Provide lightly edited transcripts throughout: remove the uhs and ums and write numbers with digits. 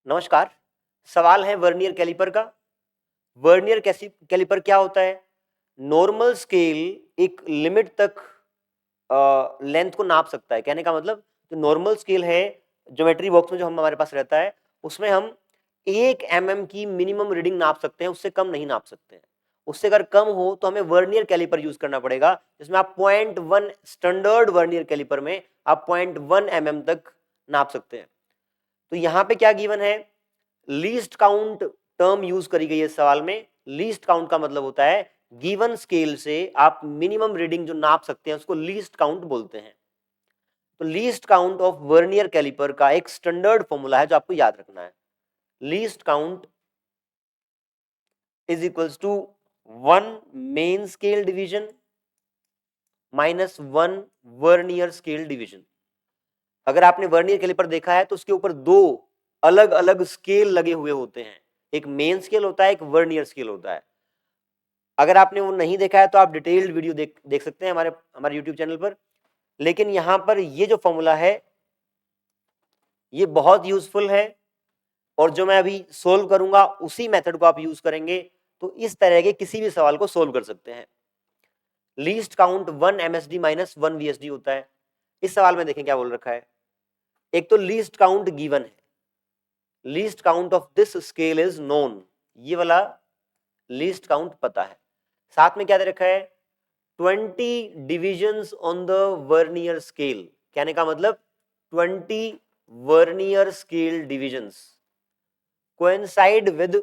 नमस्कार। सवाल है वर्नियर कैलिपर का। वर्नियर कैलिपर क्या होता है? नॉर्मल स्केल एक लिमिट तक लेंथ को नाप सकता है। कहने का मतलब जो नॉर्मल स्केल है ज्योमेट्री बॉक्स में जो हमारे पास रहता है उसमें हम 1 mm की मिनिमम रीडिंग नाप सकते हैं, उससे कम नहीं नाप सकते हैं। उससे अगर कम हो तो हमें वर्नियर कैलिपर यूज करना पड़ेगा, जिसमें आप 0.1 स्टैंडर्ड वर्नियर कैलिपर में आप 0.1 mm तक नाप सकते हैं। तो यहां पे क्या गिवन है? लीस्ट काउंट टर्म यूज करी गई है इस सवाल में। लीस्ट काउंट का मतलब होता है गिवन स्केल से आप मिनिमम रीडिंग जो नाप सकते हैं उसको लीस्ट काउंट बोलते हैं। तो least count of vernier calliper का एक स्टैंडर्ड फॉर्मूला है जो आपको याद रखना है। Least count is equals to 1 main scale division minus 1 vernier scale division. अगर आपने वर्नियर कैलिपर देखा है तो उसके ऊपर दो अलग अलग स्केल लगे हुए होते हैं, एक मेन स्केल होता है, एक वर्नियर स्केल होता है। अगर आपने वो नहीं देखा है तो आप डिटेल्ड वीडियो देख सकते हैं हमारे यूट्यूब चैनल पर। लेकिन यहां पर ये जो फॉर्मूला है ये बहुत यूजफुल है, और जो मैं अभी सोल्व करूंगा उसी मेथड को आप यूज करेंगे तो इस तरह के किसी भी सवाल को सोल्व कर सकते हैं। Least count 1 MSD minus 1 VSD होता है। इस सवाल में देखें क्या बोल रखा है। एक तो लीस्ट काउंट गिवन है, least count of this scale is known, ये वाला लीस्ट काउंट पता है। साथ में क्या दे रखा है? 20 divisions on the vernier scale. कहने का मतलब 20 vernier scale divisions coincide with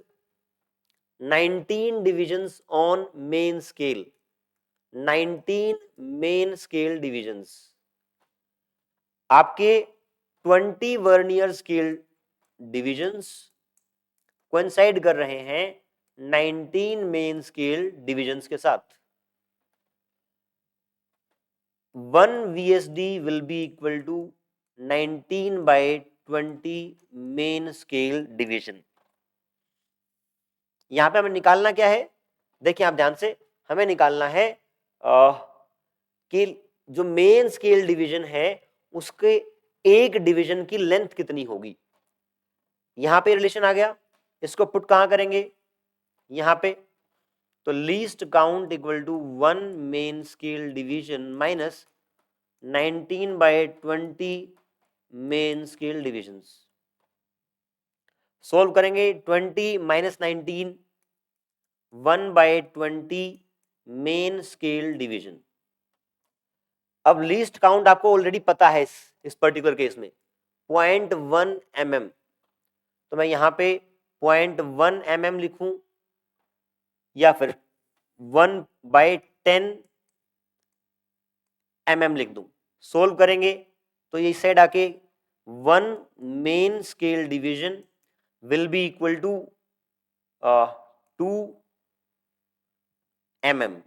19 divisions on main scale. 19 main scale divisions. आपके 20 वर्नियर स्केल डिविजन्स कोइंसाइड कर रहे हैं 19 मेन स्केल डिविजन्स के साथ। 1 VSD will be equal to 19 by 20 main scale division. यहां पे हमें निकालना क्या है? देखिए आप ध्यान से, हमें निकालना है कि जो मेन स्केल डिवीजन है उसके एक डिवीजन की लेंथ कितनी होगी। यहां पे रिलेशन आ गया, इसको पुट कहां करेंगे? यहां पे। तो least count equal to 1 main scale division minus 19 by 20 main scale divisions. Solve करेंगे 20 minus 19, 1 by 20 main scale division. अब लीस्ट काउंट आपको ऑलरेडी पता है इस पर्टिकुलर केस में 0.1 mm, तो मैं यहां पे 0.1 mm लिखूं या फिर 1 बाय 10 mm लिख दूं। सोल्व करेंगे तो ये इस साइड आके 1 main scale division will be equal to 2 mm।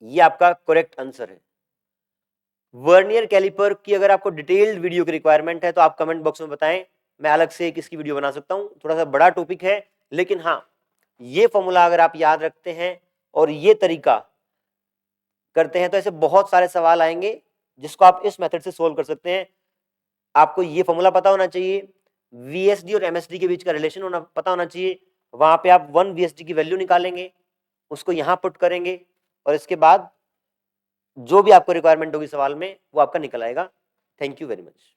ये आपका करेक्ट आंसर है। वर्नियर कैलिपर की अगर आपको डिटेल्ड वीडियो की रिक्वायरमेंट है तो आप कमेंट बॉक्स में बताएं, मैं अलग से एक इसकी वीडियो बना सकता हूं। थोड़ा सा बड़ा टॉपिक है, लेकिन हाँ ये फॉर्मूला अगर आप याद रखते हैं और ये तरीका करते हैं तो ऐसे बहुत सारे सवाल आएंगे जिसको आप इस मेथड से सोल्व कर सकते हैं। आपको ये फॉर्मूला पता होना चाहिए, VSD और MSD के बीच का रिलेशन पता होना चाहिए। वहां पे आप 1 VSD की वैल्यू निकालेंगे, उसको यहां पुट करेंगे और इसके बाद जो भी आपको रिक्वायरमेंट होगी सवाल में वो आपका निकल आएगा। Thank you very much.